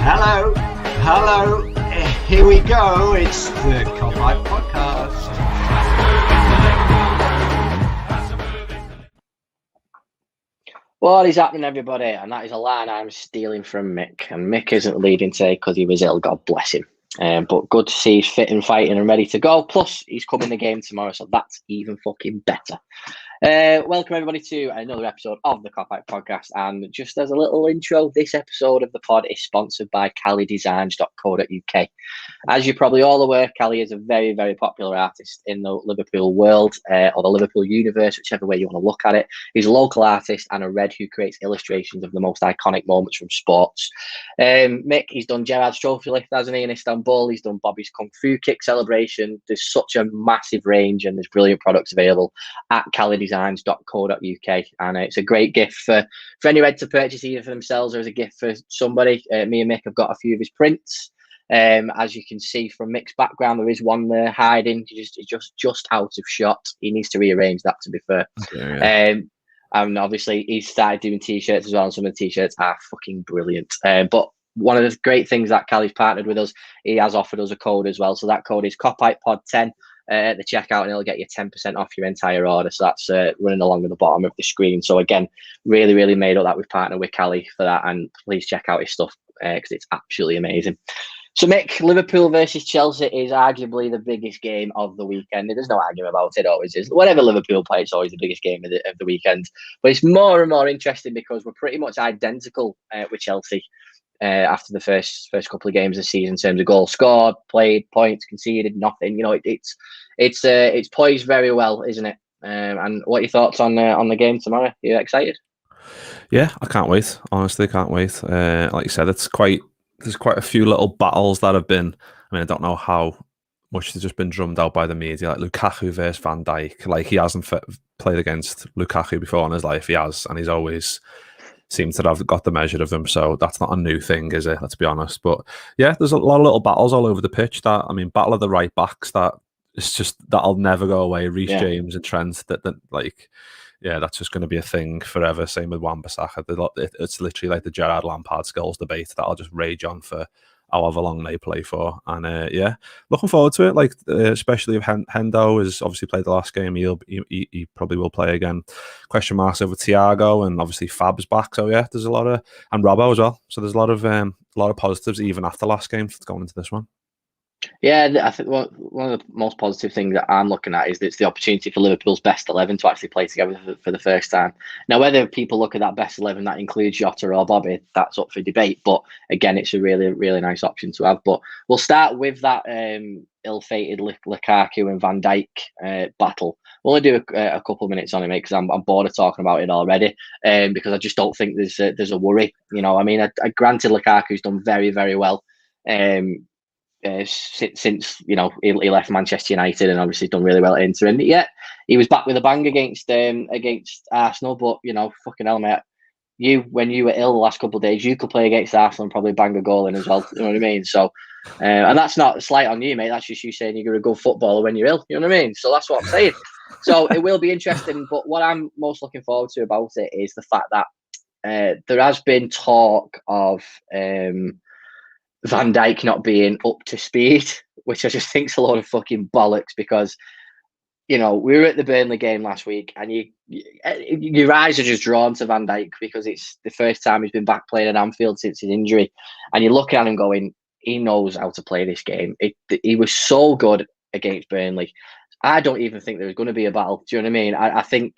Hello, hello, here we go. It's the Cop-Out Podcast. What is happening, everybody? And that is a line I'm stealing from Mick. And Mick isn't leading today because he was ill, God bless him. But good to see he's fit and fighting and ready to go. Plus, he's coming the game tomorrow, so that's even fucking better. Welcome everybody to another episode of the Cop-Out Podcast, and just as a little intro, this episode of the pod is sponsored by calidesigns.co.uk. As you're probably all aware, Cali is a very, very popular artist in the Liverpool world, or the Liverpool universe, whichever way you want to look at it. He's a local artist and a red who creates illustrations of the most iconic moments from sports. Mick, he's done Gerrard's trophy lift, hasn't he, in Istanbul. He's done Bobby's Kung Fu Kick celebration. There's such a massive range and there's brilliant products available at calidesigns.co.uk, and it's a great gift for any red to purchase, either for themselves or as a gift for somebody. Me and Mick have got a few of his prints. As you can see from Mick's background, there is one there hiding. He's just out of shot. He needs to rearrange that, to be fair. Okay, yeah. And obviously he's started doing t-shirts as well, and some of the t-shirts are fucking brilliant. But one of the great things that Cali's partnered with us, he has offered us a code as well. So that code is COPOUTPOD10 at the checkout, and it'll get you 10% off your entire order. So that's running along at the bottom of the screen. So again, really, really made up that we've partnered with Cali for that, and please check out his stuff because it's absolutely amazing. So Mick, Liverpool versus Chelsea is arguably the biggest game of the weekend. There's no argument about it, always is. Whenever Liverpool play, it's always the biggest game of the weekend. But it's more and more interesting because we're pretty much identical with Chelsea after the first couple of games of the season in terms of goals scored, played, points conceded, nothing. You know, it's poised very well, isn't it? And what are your thoughts on the game tomorrow? Are you excited? Yeah, I can't wait. Honestly, can't wait. Like you said, there's quite a few little battles that have been. I mean, I don't know how much has just been drummed out by the media, like Lukaku versus Van Dijk. Like, he hasn't played against Lukaku before in his life. He has, and he's always seems to have got the measure of him. So that's not a new thing, is it? Let's be honest. But yeah, there's a lot of little battles all over the pitch. That, I mean, battle of the right backs. That it's just that'll never go away. Reece James and Trent. That like. Yeah, that's just going to be a thing forever. Same with Wan-Bissaka. It's literally like the Gerrard Lampard skills debate that'll just rage on for however long they play for. And yeah, looking forward to it. Like especially if Hendo has obviously played the last game, he probably will play again. Question marks over Thiago, and obviously Fab's back. So yeah, there's a lot of, and Robbo as well. So there's a lot of positives even after last game going into this one. Yeah, I think one of the most positive things that I'm looking at is that it's the opportunity for Liverpool's best 11 to actually play together for the first time. Now, whether people look at that best 11 that includes Jota or Bobby, that's up for debate. But again, it's a really, really nice option to have. But we'll start with that ill-fated Lukaku and Van Dijk battle. We'll only do a couple of minutes on it, mate, because I'm bored of talking about it already. Because I just don't think there's a worry. You know, I mean, I granted Lukaku's done very, very well. Since you know he left Manchester United, and obviously done really well at Inter, and yeah, he was back with a bang against Arsenal. But you know, fucking hell, mate, when you were ill the last couple of days, you could play against Arsenal and probably bang a goal in as well. You know what I mean? So, and that's not a slight on you, mate. That's just you saying you're a good footballer when you're ill. You know what I mean? So that's what I'm saying. So it will be interesting. But what I'm most looking forward to about it is the fact that there has been talk of Van Dijk not being up to speed, which I just think's a load of fucking bollocks, because, you know, we were at the Burnley game last week, and your eyes are just drawn to Van Dijk because it's the first time he's been back playing at Anfield since his injury, and you're looking at him going, he knows how to play this game. He was so good against Burnley. I don't even think there's going to be a battle. Do you know what I mean? I think,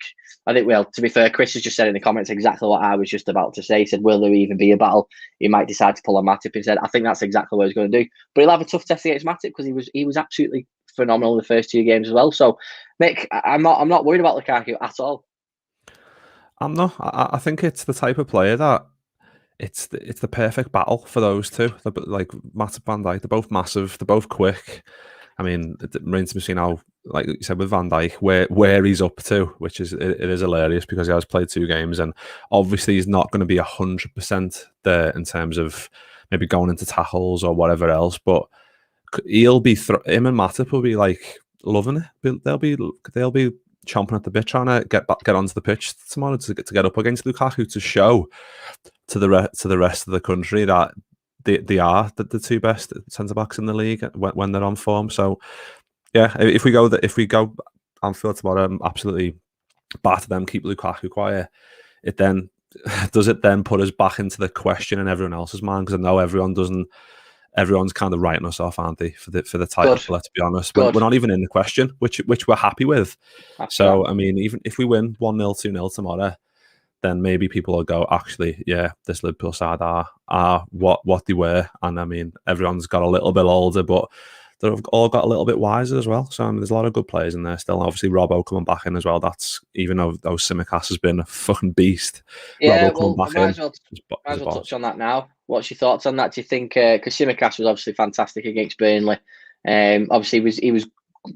well, to be fair, Chris has just said in the comments exactly what I was just about to say. He said, will there even be a battle? He might decide to pull on Matip instead. I think that's exactly what he's going to do. But he'll have a tough test against Matip because he was absolutely phenomenal in the first two games as well. So, Mick, I'm not worried about Lukaku at all. I'm not. I think it's the type of player that it's the perfect battle for those two. Like Matip, Van Dijk, they're both massive. They're both quick. I mean, it remains to be seen how, like you said with Van Dijk, where he's up to, which is it is hilarious because he has played two games, and obviously he's not going to be 100% there in terms of maybe going into tackles or whatever else. But he'll be him and Matip will be like loving it. They'll be chomping at the bit trying to get onto the pitch tomorrow to get up against Lukaku to show to the rest of the country that they are the two best centre backs in the league when they're on form. So yeah, if we go Anfield tomorrow and absolutely batter them, keep Lukaku quiet, it then does it then put us back into the question in everyone else's mind? Because I know everyone's kind of writing us off, aren't they, for the title? Let's be honest, we're not even in the question, which we're happy with. So I mean, even if we win 1-0, 2-0 tomorrow, then maybe people will go, actually, yeah, this Liverpool side are what they were. And I mean, everyone's got a little bit older, but they've all got a little bit wiser as well. So I mean, there's a lot of good players in there still. Obviously, Robbo coming back in as well. That's, even though Tsimikas has been a fucking beast. Yeah, Robbo coming back might as well touch on that now. What's your thoughts on that? Do you think, because Tsimikas was obviously fantastic against Burnley. Obviously, he was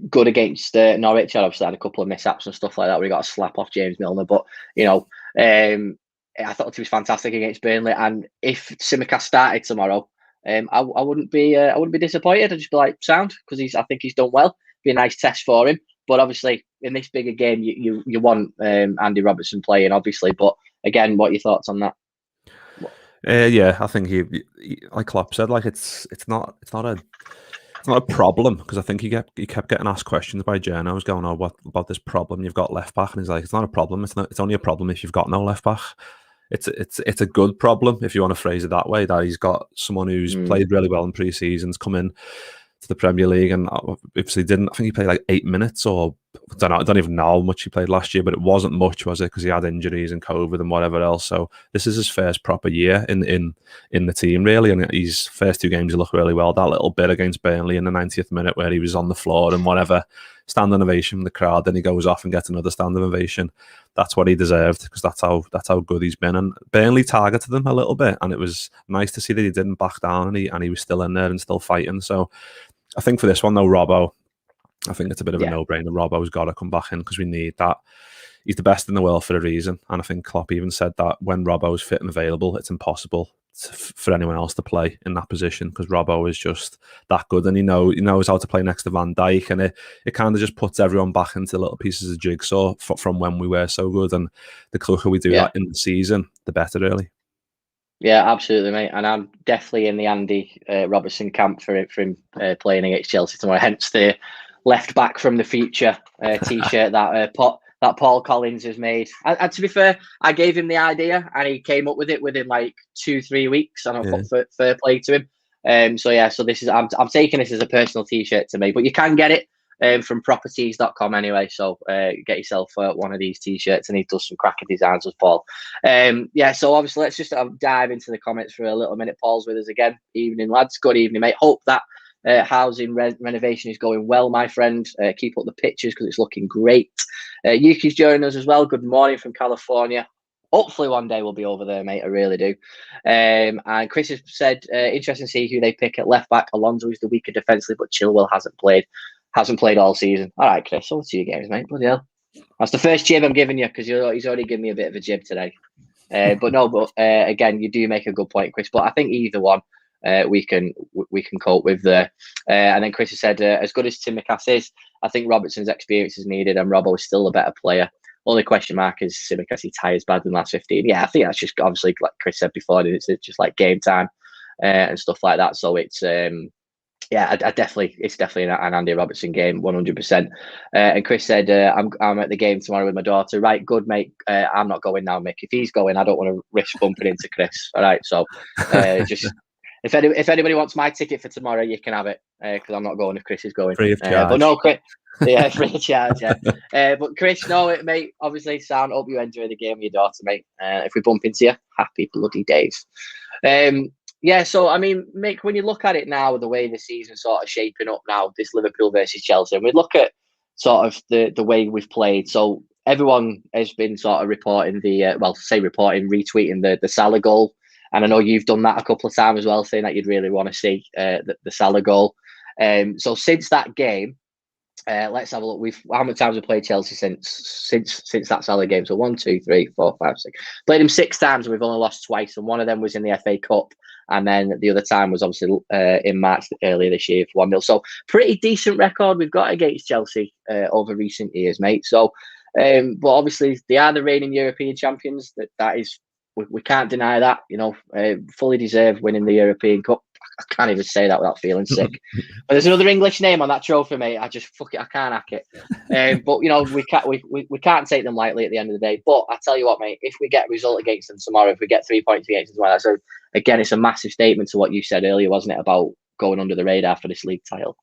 good against Norwich. Obviously, had a couple of mishaps and stuff like that where he got a slap off James Milner. But, I thought he was fantastic against Burnley. And if Tsimikas started tomorrow, I wouldn't be disappointed. I'd just be like, sound, because I think he's done well. Be a nice test for him. But obviously, in this bigger game, you want Andy Robertson playing, obviously. But again, what are your thoughts on that? Yeah, I think he like Klopp said, like it's not a problem, because I think he kept getting asked questions by journos going, "Oh, what about this problem? You've got left back," and he's like, "It's not a problem. It's only a problem if you've got no left back." It's a good problem, if you want to phrase it that way, that he's got someone who's played really well in pre-seasons, come in to the Premier League, and obviously I think he played like 8 minutes, or I don't even know how much he played last year, but it wasn't much, was it? Because he had injuries and COVID and whatever else. So this is his first proper year in the team, really, and his first 2 games he looked really well. That little bit against Burnley in the 90th minute where he was on the floor and whatever, standing ovation from the crowd, then he goes off and gets another standing ovation. That's what he deserved, because that's how good he's been. And Burnley targeted him a little bit, and it was nice to see that he didn't back down, and he was still in there and still fighting. So I think for this one, though, Robbo, I think it's a bit of a no-brainer. Robbo's got to come back in, because we need that. He's the best in the world for a reason. And I think Klopp even said that when Robbo's fit and available, it's impossible for anyone else to play in that position, because Robbo is just that good, and he knows how to play next to Van Dijk, and it kind of just puts everyone back into little pieces of jigsaw from when we were so good. And the quicker we do that in the season, the better, really. Yeah, absolutely, mate. And I'm definitely in the Andy Robertson camp for him playing against Chelsea tomorrow. Hence the left back from the future T-shirt that Paul Collins has made. And to be fair, I gave him the idea, and he came up with it within like 2-3 weeks, and I thought fair play to him. So this is I'm taking this as a personal T-shirt to me, but you can get it from properties.com anyway. So get yourself one of these T-shirts, and he does some cracking designs with Paul. So obviously let's just dive into the comments for a little minute. Paul's with us again. Evening, lads. Good evening, mate. Hope that housing renovation is going well, my friend. Keep up the pictures, because it's looking great. Yuki's joining us as well. Good morning from California. Hopefully one day we'll be over there, mate. I really do. And Chris has said, interesting to see who they pick at left back. Alonso is the weaker defensively, but Chilwell hasn't played all season. All right, Chris, over to you games, mate. Bloody hell. That's the first jib I'm giving you, because he's already given me a bit of a jib today. But again, you do make a good point, Chris. But I think either one we can cope with there. And then Chris has said, as good as Tsimikas is, I think Robertson's experience is needed, and Robbo is still a better player. Only question mark is Tsimikas. He tires bad in the last 15. Yeah, I think that's just obviously, like Chris said before, it's just like game time and stuff like that. So it's it's definitely an Andy Robertson game, 100%. And Chris said, I'm at the game tomorrow with my daughter. Right, good, mate. I'm not going now, Mick. If he's going, I don't want to risk bumping into Chris. All right, so just if anybody wants my ticket for tomorrow, you can have it, because I'm not going if Chris is going. Free of charge. But no, Chris. Yeah, free of charge. Yeah. But Chris, no, mate. Obviously, sound. Hope you enjoy the game with your daughter, mate. If we bump into you, happy bloody days. So I mean, Mick, when you look at it now, the way the season's sort of shaping up now, this Liverpool versus Chelsea, and we look at sort of the way we've played. So everyone has been sort of reporting retweeting the Salah goal. And I know you've done that a couple of times as well, saying that you'd really want to see the Salah goal. So since that game, let's have a look. How many times we played Chelsea since that Salah game? So 1, 2, 3, 4, 5, 6. Played him 6 times, and we've only lost twice, and one of them was in the FA Cup, and then the other time was obviously in March earlier this year for 1-0. So pretty decent record we've got against Chelsea over recent years, mate. So, but obviously they are the reigning European champions. That is we can't deny that. Fully deserved winning the European Cup. I can't even say that without feeling sick. But there's another English name on that trophy, mate. I just fuck it. I can't hack it. But we can't take them lightly at the end of the day. But I tell you what, mate. If we get a result against them tomorrow, if we get 3 points against them tomorrow, so again, it's a massive statement to what you said earlier, wasn't it, about going under the radar for this league title?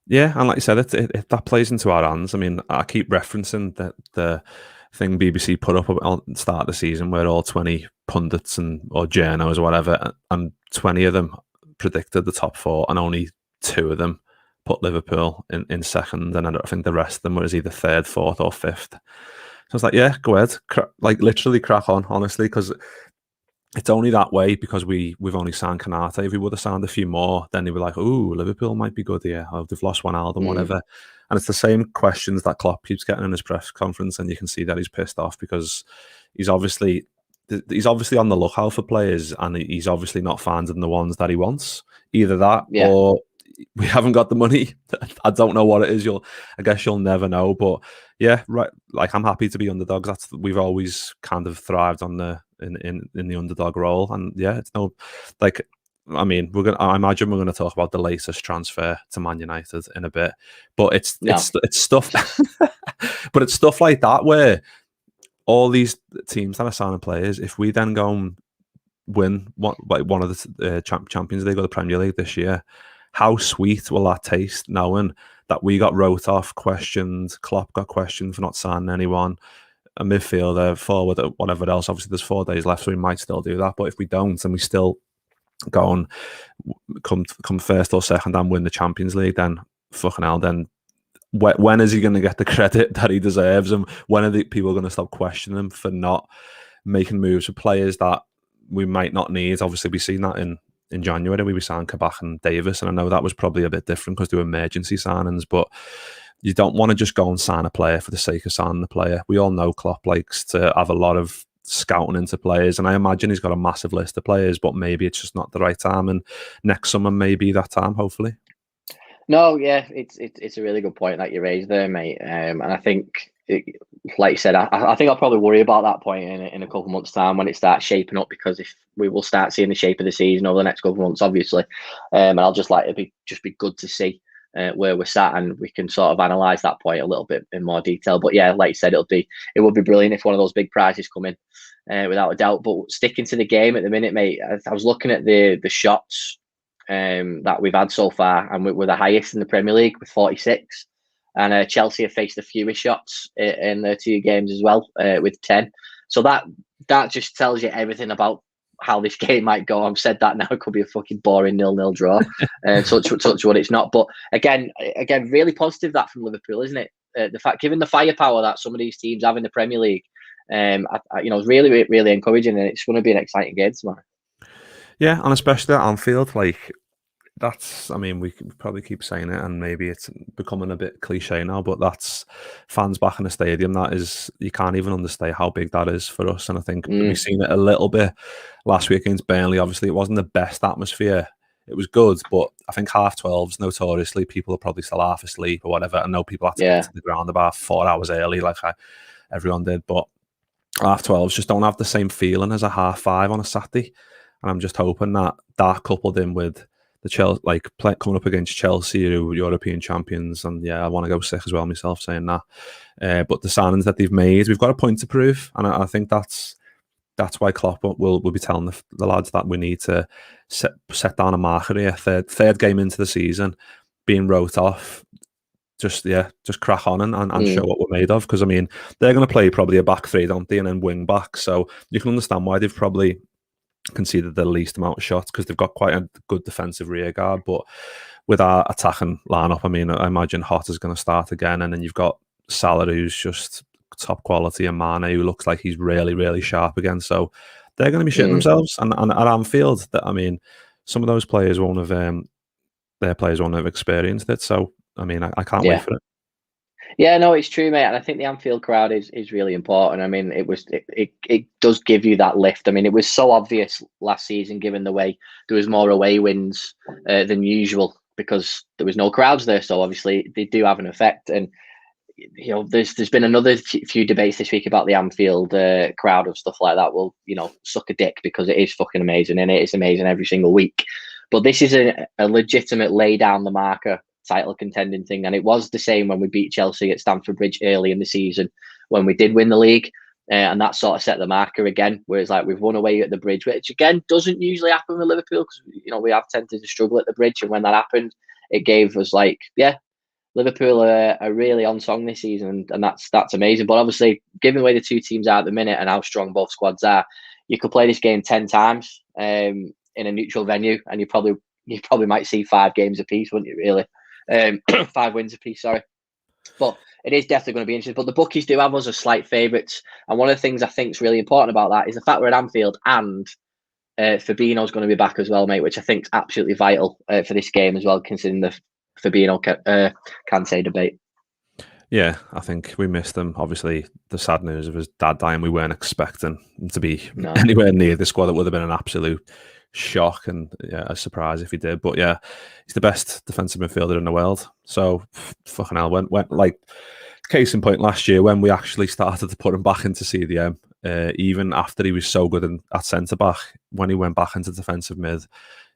Yeah, and like you said, it that plays into our hands. I mean, I keep referencing the thing BBC put up on the start of the season where all 20 pundits or journos or whatever, and 20 of them predicted the top 4 and only 2 of them put Liverpool in second, and I think the rest of them was either 3rd, 4th or 5th. So it's like, yeah, go ahead, literally crack on, honestly, because it's only that way because we've only signed Kanate. If we would have signed a few more, then they were like, "Oh, Liverpool might be good here. Oh, they've lost one Alden, whatever." And it's the same questions that Klopp keeps getting in his press conference, and you can see that he's pissed off because he's obviously on the lookout for players, and he's obviously not finding the ones that he wants. Either that, or we haven't got the money. I don't know what it is. I guess you'll never know. But yeah, right. Like, I'm happy to be underdogs. We've always kind of thrived on in the underdog role, and yeah, it's no, like, I mean, I imagine we're gonna talk about the latest transfer to Man United in a bit, but it's stuff, but it's stuff like that where all these teams that are signing players, if we then go and win one of the Champions League or the Premier League this year, how sweet will that taste, knowing that we got wrote off, questioned, Klopp got questioned for not signing anyone, a midfielder, forward, whatever else. Obviously, there's 4 days left, so we might still do that. But if we don't, and we still go and come 1st or 2nd and win the Champions League, then fucking hell, then when is he going to get the credit that he deserves? And when are the people going to stop questioning him for not making moves for players that we might not need? Obviously, we've seen that in January. We signed Kabak and Davis, and I know that was probably a bit different because they were emergency signings, but you don't want to just go and sign a player for the sake of signing the player. We all know Klopp likes to have a lot of scouting into players, and I imagine he's got a massive list of players, but maybe it's just not the right time, and next summer may be that time, hopefully. No, yeah, it's a really good point that you raised there, mate. And I think, like you said, I think I'll probably worry about that point in a couple of months' time when it starts shaping up, because if we will start seeing the shape of the season over the next couple of months, obviously, and I'll just like it be good to see where we're sat, and we can sort of analyse that point a little bit in more detail. But yeah, like you said, it would be brilliant if one of those big prizes come in, without a doubt. But sticking to the game at the minute, mate, I was looking at the shots that we've had so far, and we're the highest in the Premier League with 46. And Chelsea have faced the fewest shots in their 2 games as well, with 10. So that just tells you everything about how this game might go. I've said that now; it could be a fucking boring 0-0 draw. Touch what it's not. But again, really positive that from Liverpool, isn't it? The fact, given the firepower that some of these teams have in the Premier League, it's really, really encouraging, and it's going to be an exciting game tomorrow. Yeah, and especially at Anfield, like, that's, I mean, we probably keep saying it, and maybe it's becoming a bit cliche now, but that's fans back in the stadium. That is, you can't even understand how big that is for us. And I think we've seen it a little bit last week against Burnley. Obviously, it wasn't the best atmosphere. It was good, but I think 12:30s, notoriously, people are probably still half asleep or whatever. I know people had to get to the ground about 4 hours early, like everyone did, but 12:30s just don't have the same feeling as a 5:30 on a Saturday. And I'm just hoping that coupled in with the Chelsea, like coming up against Chelsea, who are European champions, and yeah, I want to go sick as well myself saying that. But the signings that they've made, we've got a point to prove, and I think that's why Klopp will be telling the lads that we need to set down a marker here. Third game into the season, being wrote off. Just crack on and show what we're made of. Because I mean, they're going to play probably a back 3, don't they, and then wing back. So you can understand why they've probably conceded the least amount of shots, because they've got quite a good defensive rear guard. But with our attacking lineup, I mean, I imagine Hott is going to start again, and then you've got Salah, who's just top quality, and Mane, who looks like he's really, really sharp again. So they're going to be shitting themselves. And at Anfield, I mean, some of those players won't have experienced it. So I mean, I can't wait for it. Yeah, no, it's true, mate. And I think the Anfield crowd is really important. I mean, it does give you that lift. I mean, it was so obvious last season, given the way there was more away wins than usual, because there was no crowds there. So obviously they do have an effect. And there's been another few debates this week about the Anfield crowd and stuff like that. Well, suck a dick, because it is fucking amazing, and it is amazing every single week. But this is a legitimate lay down the marker title contending thing, and it was the same when we beat Chelsea at Stamford Bridge early in the season when we did win the league. And that sort of set the marker again, where it's like we've won away at the Bridge, which again doesn't usually happen with Liverpool, because we have tended to struggle at the Bridge, and when that happened, it gave us Liverpool are really on song this season, and that's amazing. But obviously, given the way the two teams are at the minute and how strong both squads are, you could play this game 10 times in a neutral venue, and you probably might see 5 games apiece, wouldn't you? Really, 5 wins apiece. Sorry, but it is definitely going to be interesting. But the bookies do have us as slight favourites, and one of the things I think is really important about that is the fact we're at Anfield, and Fabinho's going to be back as well, mate, which I think is absolutely vital for this game as well, considering the Fabinho Kante debate. Yeah, I think we missed him. Obviously, the sad news of his dad dying, we weren't expecting him to be anywhere near the squad. It would have been an absolute shock and a surprise if he did. But yeah, he's the best defensive midfielder in the world. So fucking hell, went like case in point last year when we actually started to put him back into CDM. Even after he was so good at centre back, when he went back into defensive mid,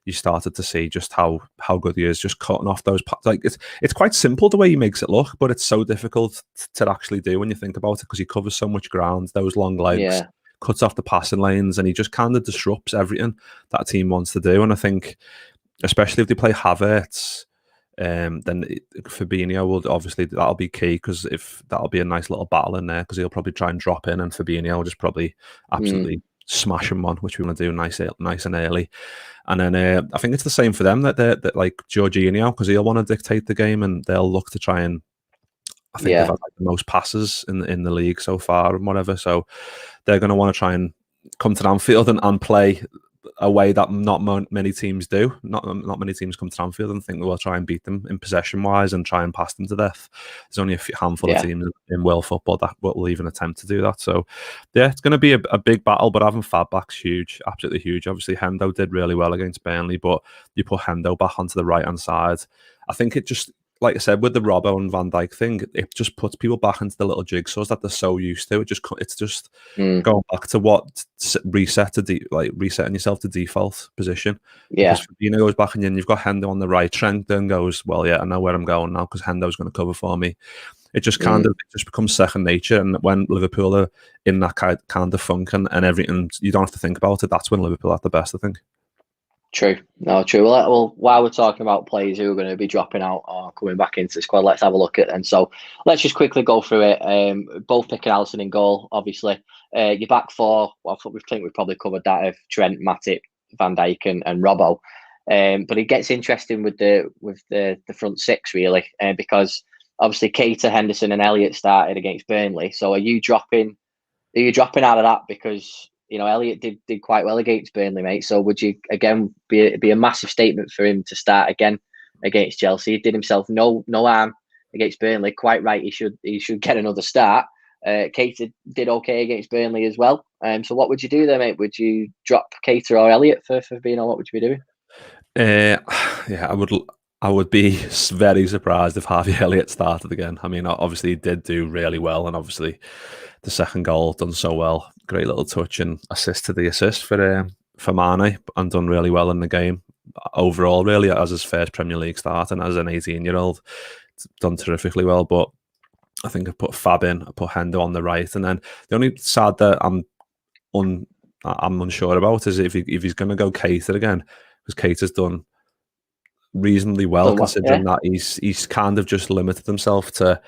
you started to see just how good he is, just cutting off those. Like it's quite simple the way he makes it look, but it's so difficult to actually do when you think about it, because he covers so much ground, those long legs, cuts off the passing lanes, and he just kind of disrupts everything that a team wants to do. And I think, especially if they play Havertz, then Fabinho will obviously, that'll be key, because if that'll be a nice little battle in there, because he'll probably try and drop in, and Fabinho will just probably absolutely smash him on, which we want to do nice and early. And then I think it's the same for them, that like Jorginho, because he'll want to dictate the game, and they'll look to try and, I think they've had like the most passes in the league so far and whatever. So they're going to want to try and come to Anfield and play a way that not many teams do. Not many teams come to Anfield and think we'll try and beat them in possession wise and try and pass them to death. There's only a handful of teams in world football that will even attempt to do that. So yeah, it's going to be a big battle, but having Fab back's huge, absolutely huge. Obviously Hendo did really well against Burnley, but you put Hendo back onto the right hand side, I think it just, like I said, with the Robbo and Van Dijk thing, it just puts people back into the little jigsaws that they're so used to. It's just going back to what resetting yourself to default position. Yeah. Because Fabinho goes back, and then you've got Hendo on the right. Trent then goes, well, yeah, I know where I'm going now, because Hendo's going to cover for me. It just kind of just becomes second nature. And when Liverpool are in that kind of funk and everything, you don't have to think about it. That's when Liverpool are at the best, I think. True. Well, while we're talking about players who are going to be dropping out or coming back into the squad, let's have a look at them. So let's just quickly go through it. Both picking Alisson in goal, obviously. Your back four, well, I think we've probably covered that of Trent, Matip, Van Dijk and Robbo. But it gets interesting with the front six, really, because obviously Keita, Henderson and Elliott started against Burnley. So are you dropping out of that because Elliott did quite well against Burnley, mate? So would you again be a massive statement for him to start again against Chelsea? He did himself no harm against Burnley. Quite right, he should get another start. Keita did okay against Burnley as well. So what would you do there, mate? Would you drop Keita or Elliott for being on? What would you be doing? Yeah, I would be very surprised if Harvey Elliott started again. I mean, obviously he did do really well, and obviously the second goal done so well. Great little touch and assist to the assist for Mane, and done really well in the game overall, really, as his first Premier League start and as an 18-year-old. Done terrifically well. But I think I put Fab in, I put Hendo on the right, and then the only side that I'm unsure about is if he's going to go Keita again, because Keita's done reasonably well, considering that he's kind of just limited himself to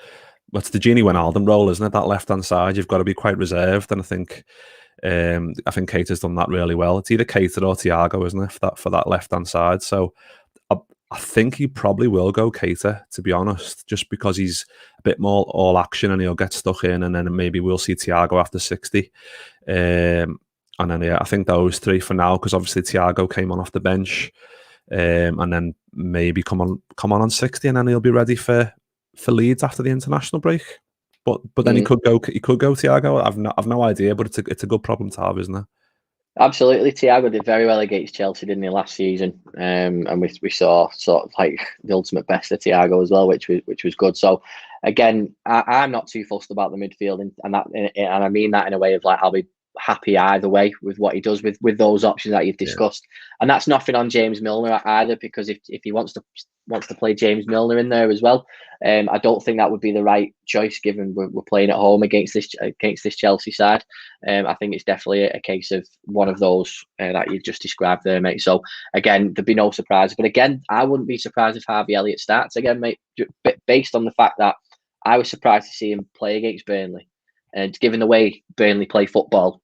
what's the Gini Wijnaldum role, isn't it? That left hand side, you've got to be quite reserved, and I think Keita's done that really well. It's either Keita or Thiago, isn't it, for that left hand side? So I think he probably will go Keita, to be honest, just because he's a bit more all action and he'll get stuck in, and then maybe we'll see Thiago after 60. And then I think those three for now, because obviously Thiago came on off the bench. And then maybe come on 60, and then he'll be ready for Leeds after the international break. But then he could go Thiago. I've no idea, but it's a good problem to have, isn't it? Absolutely, Thiago did very well against Chelsea, didn't he, last season? And we saw sort of like the ultimate best of Thiago as well, which was good. So again, I'm not too fussed about the midfield, and I mean that in a way of like I'll be happy either way with what he does with those options that you've discussed. And that's nothing on James Milner either, because if he wants to play James Milner in there as well, I don't think that would be the right choice, given we're playing at home against this Chelsea side. I think it's definitely a case of one of those that you've just described there, mate. So again, there'd be no surprise. But again, I wouldn't be surprised if Harvey Elliott starts again, mate, based on the fact that I was surprised to see him play against Burnley. And given the way Burnley play football,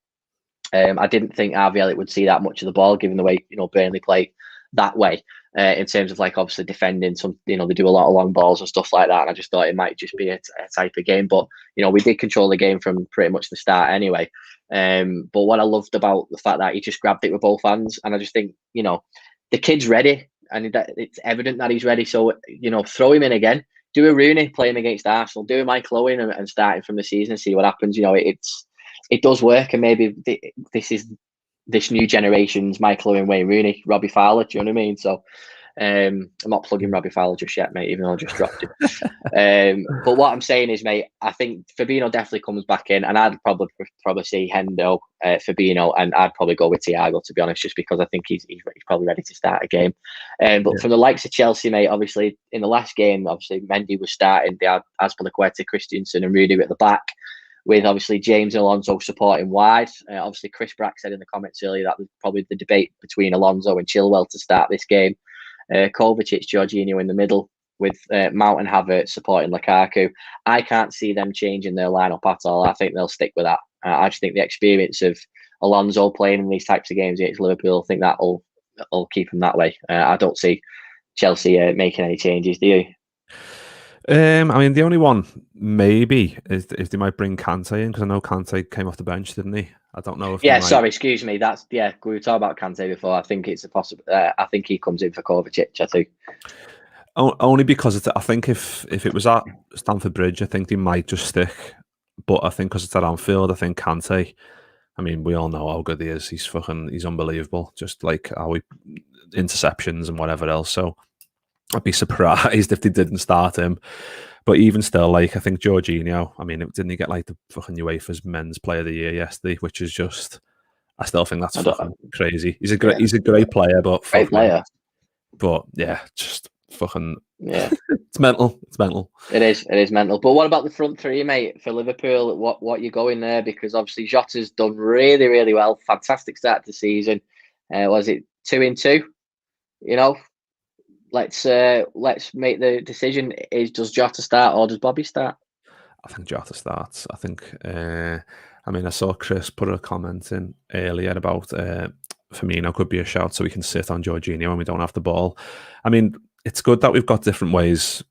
I didn't think Harvey Elliott would see that much of the ball, given the way Burnley play that way. In terms of like obviously defending some, they do a lot of long balls and stuff like that. And I just thought it might just be a type of game. But we did control the game from pretty much the start anyway. But what I loved about the fact that he just grabbed it with both hands, and I just think the kid's ready, and it's evident that he's ready. So throw him in again. Do a Rooney, play him against Arsenal. Do a Michael Owen and starting from the season and see what happens. It does work, and maybe this is this new generation's Michael Owen, Wayne Rooney, Robbie Fowler. Do you know what I mean? So I'm not plugging Robbie Fowler just yet, mate, even though I just dropped him. But what I'm saying is, mate, I think Fabinho definitely comes back in, and I'd probably see Hendo, Fabinho, and I'd probably go with Thiago, to be honest, just because I think he's probably ready to start a game. But from the likes of Chelsea, mate, obviously in the last game, obviously Mendy was starting. They had Azpilicueta, Christensen, and Rudy at the back, with obviously James and Alonso supporting wide. Obviously, Chris Brack said in the comments earlier that was probably the debate between Alonso and Chilwell to start this game. Kovacic, Jorginho in the middle, with Mount and Havertz supporting Lukaku. I can't see them changing their lineup at all. I think they'll stick with that. I just think the experience of Alonso playing in these types of games against Liverpool, I think that'll keep him that way. I don't see Chelsea making any changes, do you? I mean, the only one maybe is they might bring Kante in, because I know Kante came off the bench, didn't he? I don't know if. Yeah, sorry, excuse me. We were talking about Kante before. I think it's a possible. I think he comes in for Kovacic. I think. Only because I think if it was at Stamford Bridge, I think they might just stick. But I think because it's at Anfield, I think Kante. I mean, we all know how good he is. He's unbelievable. Just like how he interceptions and whatever else. So I'd be surprised if they didn't start him. But even still, like, I think Jorginho, I mean, didn't he get like the fucking UEFA's Men's Player of the Year yesterday, which is just, I still think that's fucking crazy. He's a great player, but great player. But yeah, just fucking yeah, it's mental. It's mental. It is mental. But what about the front three, mate, for Liverpool? What you going there? Because obviously Jota's done really, really well. Fantastic start to the season. Was it 2-2? Let's make the decision. Does Jota start or does Bobby start? I think Jota starts. I think. I mean, I saw Chris put a comment in earlier about Firmino could be a shout, so we can sit on Jorginho when we don't have the ball. I mean, it's good that we've got different ways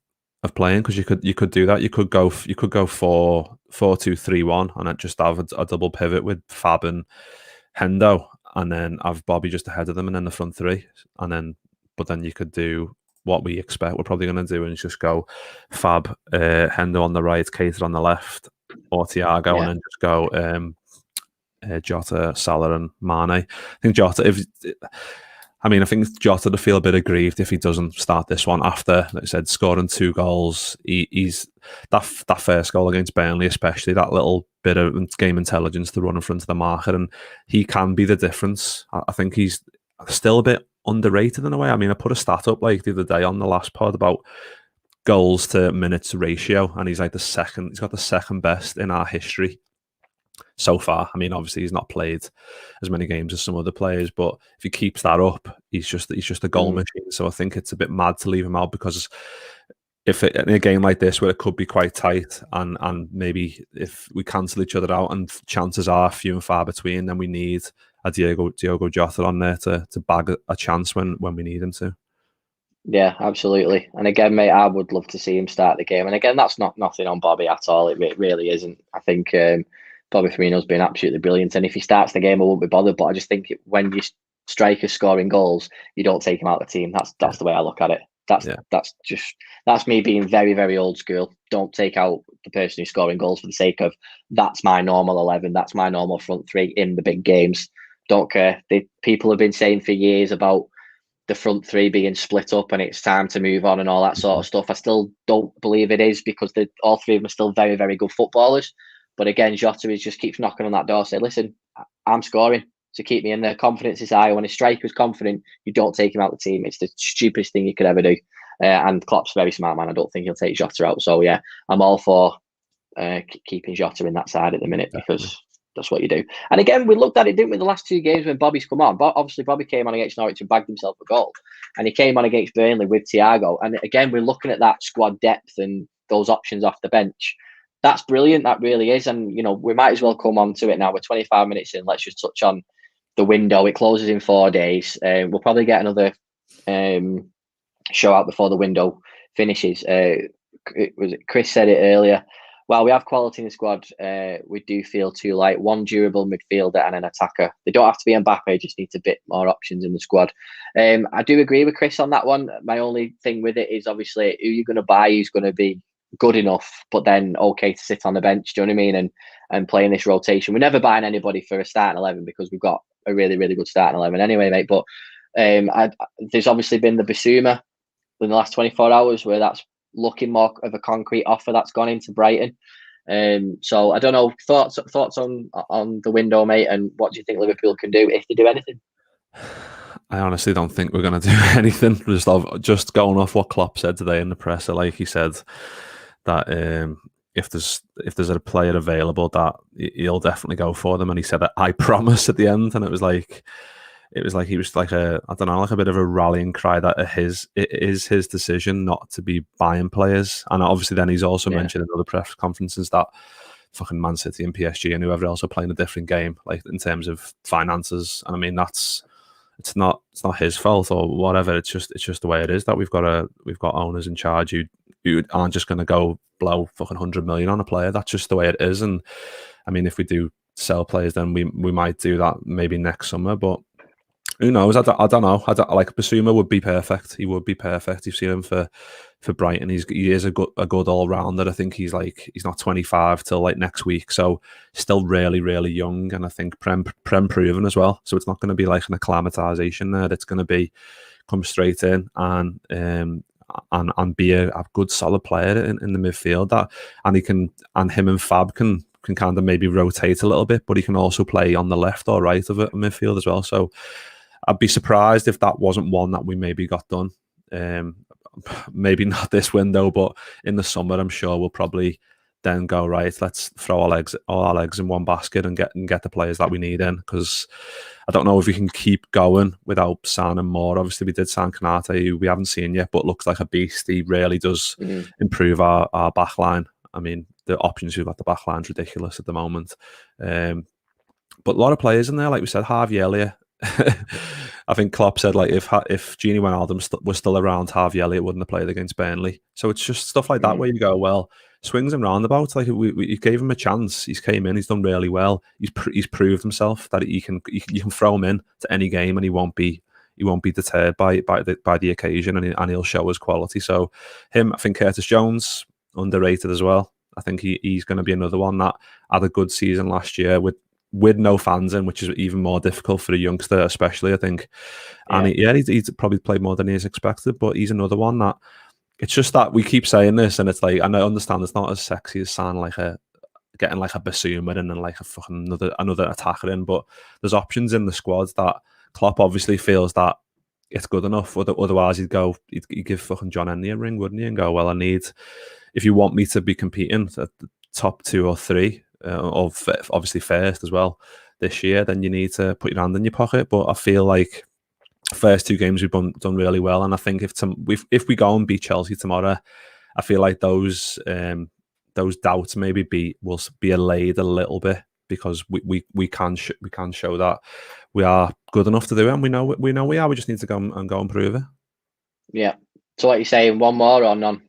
of playing, because you could do that. You could go 4-2-3-1 and just have a double pivot with Fab and Hendo, and then have Bobby just ahead of them, and then the front three, but then you could do what we expect we're probably going to do, and just go Fab, Hendo on the right, Keita on the left, or Thiago, and then just go Jota, Salah, and Mane. I think Jota, I think Jota to feel a bit aggrieved if he doesn't start this one after, like I said, scoring 2 goals. He's that first goal against Burnley, especially that little bit of game intelligence to run in front of the marker, and he can be the difference. I think he's still a bit underrated in a way. I mean, I put a stat up like the other day on the last pod about goals to minutes ratio, and he's like he's got the second best in our history so far. I mean, obviously he's not played as many games as some other players, but if he keeps that up, he's just a goal machine. So I think it's a bit mad to leave him out, because in a game like this where it could be quite tight, and maybe if we cancel each other out and chances are few and far between, then we need a Diogo Jota on there to bag a chance when we need him to. Yeah, absolutely. And again, mate, I would love to see him start the game. And again, that's nothing on Bobby at all. It really isn't. I think Bobby Firmino's been absolutely brilliant. And if he starts the game, I won't be bothered. But I just think when you strikers scoring goals, you don't take him out of the team. That's the way I look at it. That's me being very, very old school. Don't take out the person who's scoring goals for the sake of that's my normal 11. That's my normal front three in the big games. Don't care. People have been saying for years about the front three being split up and it's time to move on and all that sort of stuff. I still don't believe it is, because all three of them are still very, very good footballers. But again, Jota just keeps knocking on that door, saying, listen, I'm scoring, so keep me in there. Confidence is high. When a striker's confident, you don't take him out of the team. It's the stupidest thing you could ever do. And Klopp's a very smart man. I don't think he'll take Jota out. So yeah, I'm all for keeping Jota in that side at the minute, because that's what you do. And again, we looked at it, didn't we, the last two games when Bobby's come on. But obviously, Bobby came on against Norwich and bagged himself a goal. And he came on against Burnley with Thiago. And again, we're looking at that squad depth and those options off the bench. That's brilliant. That really is. And, we might as well come on to it now. We're 25 minutes in. Let's just touch on the window. It closes in 4 days. We'll probably get another show out before the window finishes. Chris said it earlier. While we have quality in the squad, we do feel too light. One durable midfielder and an attacker. They don't have to be Mbappe, just need a bit more options in the squad. I do agree with Chris on that one. My only thing with it is obviously who you're going to buy, who's going to be good enough, but then okay to sit on the bench. Do you know what I mean? And play in this rotation. We're never buying anybody for a starting 11, because we've got a really, really good starting 11 anyway, mate. But there's obviously been the Bissouma in the last 24 hours where that's looking more of a concrete offer that's gone into Brighton. So I don't know, thoughts on the window, mate, and what do you think Liverpool can do if they do anything? I honestly don't think we're going to do anything. Just going off what Klopp said today in the presser, like he said that if there's a player available, that he'll definitely go for them, and he said that I promise at the end, and it was like he was like like a bit of a rallying cry that it is his decision not to be buying players. And obviously then he's also mentioned in other press conferences that fucking Man City and PSG and whoever else are playing a different game, like in terms of finances. And I mean, it's not his fault or whatever. It's just the way it is, that we've got owners in charge who aren't just going to go blow fucking 100 million on a player. That's just the way it is. And I mean, if we do sell players, then we might do that maybe next summer, but who knows? I don't know. Like Bissouma would be perfect. He would be perfect. You've seen him for Brighton. He is a good all rounder. I think he's not 25 till like next week, so still really, really young. And I think Prem proven as well. So it's not going to be like an acclimatization there. It's going to be come straight in and be a good solid player in the midfield. And him and Fab can kind of maybe rotate a little bit, but he can also play on the left or right of a midfield as well. So I'd be surprised if that wasn't one that we maybe got done. Maybe not this window, but in the summer, I'm sure we'll probably then go, right, let's throw all our eggs in one basket and get the players that we need in, because I don't know if we can keep going without signing more. Obviously, we did sign Konate, who we haven't seen yet, but looks like a beast. He really does improve our back line. I mean, the options we've got the back line's ridiculous at the moment. But a lot of players in there, like we said, Harvey Elliott. I think Klopp said, like, if Gini Wijnaldum was still around, Harvey Elliott wouldn't have played against Burnley. So it's just stuff like that where you go, well, swings and roundabouts. Like we gave him a chance. He's came in. He's done really well. He's proved himself that you can throw him in to any game and he won't be deterred by the occasion, and he'll show his quality. So him, I think Curtis Jones, underrated as well. I think he's going to be another one that had a good season last year with no fans in, which is even more difficult for a youngster, especially, I think. And he's probably played more than he is expected, but he's another one that it's just that we keep saying this, and it's like, and I understand it's not as sexy as saying getting like a Bissouma in and like a fucking another attacker in, but there's options in the squad that Klopp obviously feels that it's good enough. Otherwise, he'd give fucking John Ennie a ring, wouldn't he? And go, well, if you want me to be competing at the top 2 or 3, of obviously first as well this year, then you need to put your hand in your pocket. But I feel like first 2 games we've done really well, and I think if we go and beat Chelsea tomorrow, I feel like those doubts maybe will be allayed a little bit, because we can show that we are good enough to do it, and we know we are. We just need to go and prove it. Yeah. So what are you saying? One more or none?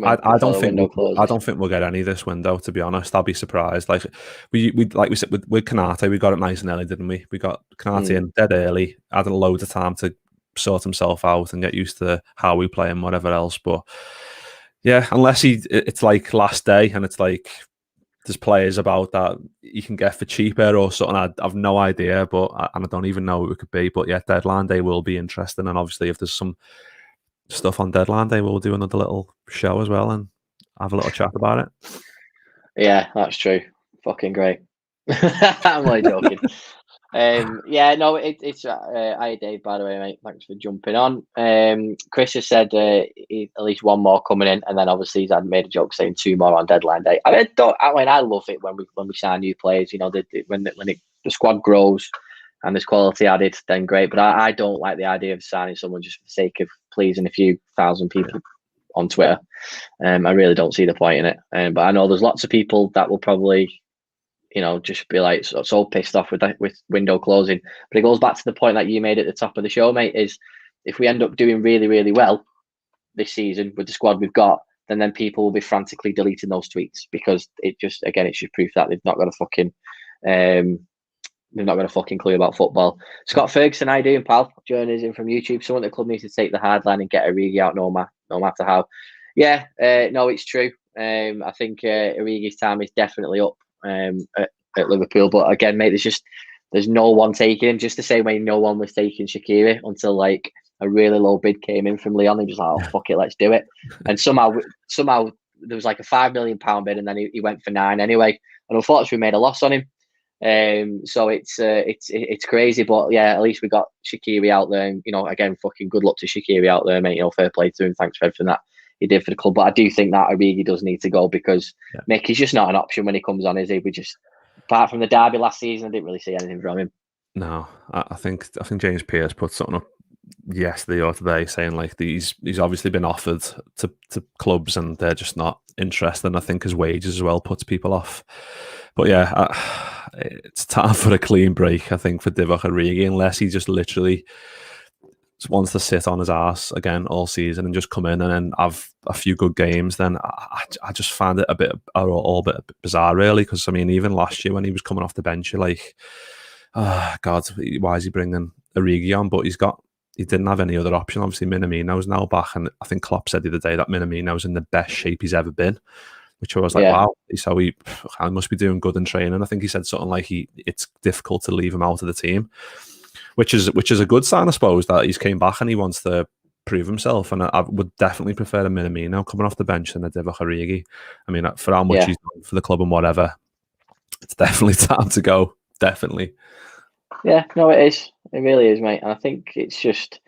I don't think we'll get any this window, to be honest. I'll be surprised. Like we said with Konate, we got it nice and early, didn't we? We got Konate in dead early, had a load of time to sort himself out and get used to how we play and whatever else. But yeah, unless it's like last day and it's like there's players about that you can get for cheaper or something. I've no idea, and I don't even know what it could be. But yeah, deadline day will be interesting, and obviously if there's some stuff on deadline day, we'll do another little show as well and have a little chat about it. Yeah, that's true. Fucking great. I'm only joking. Yeah, no, it's hi Dave, by the way, mate. Thanks for jumping on. Chris has said at least one more coming in, and then obviously he's made a joke saying 2 more on deadline day. I love it when we sign new players. You know, when the squad grows and there's quality added, then great. But I don't like the idea of signing someone just for the sake of pleasing a few thousand people on Twitter. I really don't see the point in it. But I know there's lots of people that will probably, you know, just be like so pissed off with window closing. But it goes back to the point that you made at the top of the show, mate, is if we end up doing really, really well this season with the squad we've got, then people will be frantically deleting those tweets because it's just proof that they've not got a fucking clue about football. Scott Ferguson, how you doing, pal? Joining us in from YouTube. Someone at the club needs to take the hard line and get Origi out no matter how. Yeah, no, it's true. I think Origi's time is definitely up at Liverpool, but again, mate, there's no one taking him, just the same way no one was taking Shaqiri until like a really low bid came in from Leon and just like, oh fuck it, let's do it. And somehow there was like a £5 million bid, and then he went for 9 anyway, and unfortunately we made a loss on him. So it's crazy, but yeah, at least we got Shaqiri out there, and you know, again, fucking good luck to Shaqiri out there, mate. You know, fair play to him. Thanks for everything that he did for the club. But I do think that Origi does need to go because Mick is just not an option when he comes on, is he? We just, apart from the derby last season, I didn't really see anything from him. No, I think James Pearce put something up yesterday or today saying like he's obviously been offered to clubs and they're just not interested. And I think his wages as well puts people off. But yeah, it's time for a clean break, I think, for Divock Origi, unless he just literally wants to sit on his ass again all season and just come in and then have a few good games. Then I just find it a bit bizarre, really, because I mean, even last year when he was coming off the bench, you're like, oh God, why is he bringing Origi on? But he didn't have any other option. Obviously, Minamino's now back, and I think Klopp said the other day that Minamino's in the best shape he's ever been, which I was like, wow. So he must be doing good in training. I think he said something like it's difficult to leave him out of the team, which is a good sign, I suppose, that he's came back and he wants to prove himself. And I would definitely prefer a Minamino coming off the bench than a Divock Origi. I mean, for how much he's done for the club and whatever, it's definitely time to go. Definitely. Yeah, no, it is. It really is, mate. And I think it's just,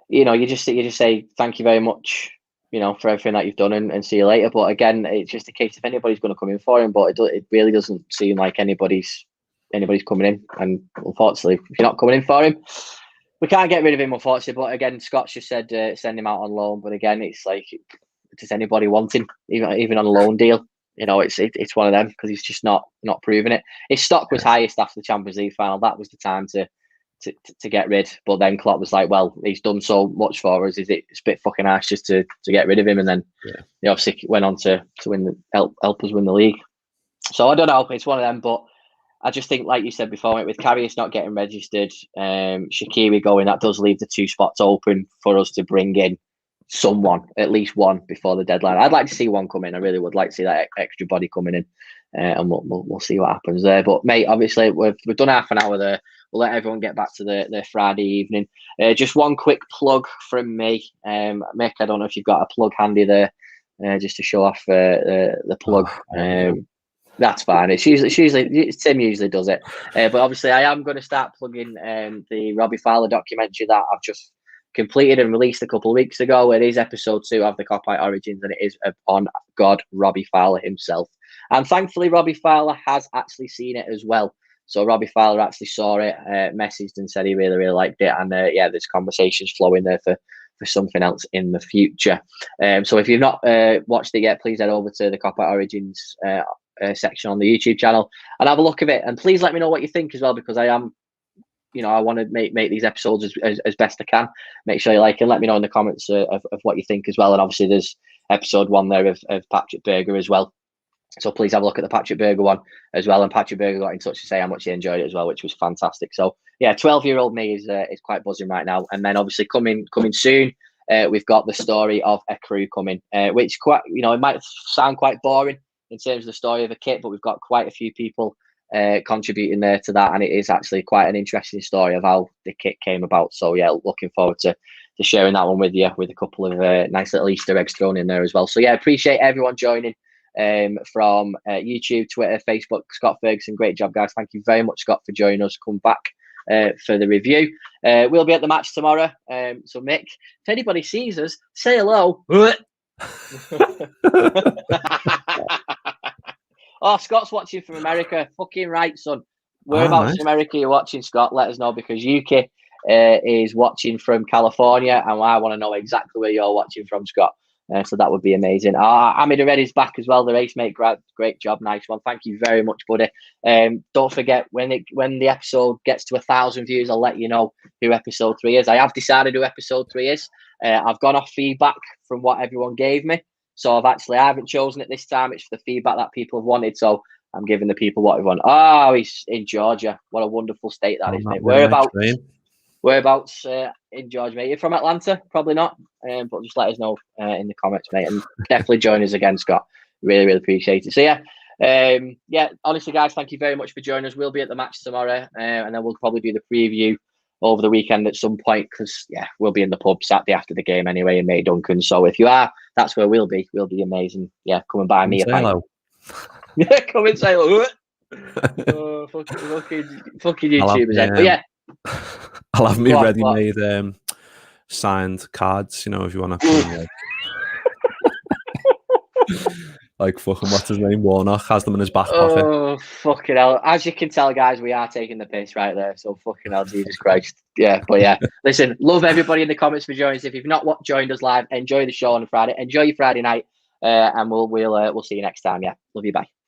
you know, you just say thank you very much, you know, for everything that you've done and see you later. But again, it's just a case if anybody's going to come in for him, but it really doesn't seem like anybody's coming in. And unfortunately, if you're not coming in for him, we can't get rid of him, unfortunately. But again, Scott's just said send him out on loan. But again, it's like, does anybody want him, even on a loan deal? You know, it's one of them because he's just not proving it. His stock was highest after the Champions League final. That was the time to get rid. But then Klopp was like, well, he's done so much for us. It's a bit fucking harsh just to get rid of him. And then he obviously went on to win help us win the league. So I don't know. It's one of them. But I just think, like you said before, mate, with Karius not getting registered, Shaqiri going, that does leave the 2 spots open for us to bring in someone, at least one, before the deadline. I'd like to see one come in. I really would like to see that extra body coming in, and we'll see what happens there. But mate, obviously we've done half an hour there. We'll let everyone get back to their Friday evening. Just one quick plug from me, Mick. I don't know if you've got a plug handy there, just to show off the plug. That's fine. It's usually Tim usually does it, but obviously I am going to start plugging the Robbie Fowler documentary that I've just completed and released a couple of weeks ago. It is episode 2 of the Cop-Out Origins, and it is on God Robbie Fowler himself. And thankfully, Robbie Fowler has actually seen it as well. So Robbie Fowler actually saw it, messaged and said he really, really liked it. And there's conversations flowing there for something else in the future. So if you've not watched it yet, please head over to the Cop-Out Origins section on the YouTube channel and have a look at it. And please let me know what you think as well, because I am, you know, I want to make these episodes as best I can. Make sure you like and let me know in the comments of what you think as well. And obviously there's episode 1 there of Patrick Berger as well. So please have a look at the Patrick Berger one as well. And Patrick Berger got in touch to say how much he enjoyed it as well, which was fantastic. So yeah, 12-year-old me is quite buzzing right now. And then obviously coming soon, we've got the story of a crew coming, which quite, you know, it might sound quite boring in terms of the story of the kit, but we've got quite a few people contributing there to that, and it is actually quite an interesting story of how the kit came about. So yeah, looking forward to sharing that one with you, with a couple of nice little Easter eggs thrown in there as well. So yeah, appreciate everyone joining from YouTube, Twitter, Facebook. Scott Ferguson, great job, guys. Thank you very much, Scott, for joining us. Come back for the review. We'll be at the match tomorrow. So Mick, if anybody sees us, say hello. Oh, Scott's watching from America. Fucking right, son. Whereabouts in America you're watching, Scott? Let us know, because UK is watching from California, and I want to know exactly where you're watching from, Scott. So that would be amazing. Amid Reddy's back as well. The race mate, great job, nice one. Thank you very much, buddy. Don't forget, when the episode gets to 1,000 views, I'll let you know who episode 3 is. I have decided who episode 3 is. I've gone off feedback from what everyone gave me. So I haven't chosen it this time. It's for the feedback that people have wanted. So I'm giving the people what we want. Oh, he's in Georgia. What a wonderful state that is, mate. Whereabouts in Georgia, mate? You're from Atlanta? Probably not. But just let us know in the comments, mate. And definitely join us again, Scott. Really, really appreciate it. So yeah, honestly, guys, thank you very much for joining us. We'll be at the match tomorrow, and then we'll probably do the preview over the weekend at some point, because we'll be in the pub Saturday after the game anyway in May Duncan. So if you are, that's where we'll be. We'll be amazing. Yeah, come and buy me a pint. Yeah, come and say hello. Oh, fucking YouTubers. But yeah, I'll have me ready-made signed cards. You know, if you want to. Like fucking what's his name? Warnock has them in his back pocket. Oh fucking hell! As you can tell, guys, we are taking the piss right there. So fucking hell, Jesus Christ! Yeah, but yeah, listen, love everybody in the comments for joining us. If you've not joined us live, enjoy the show on Friday. Enjoy your Friday night, and we'll see you next time. Yeah, love you. Bye.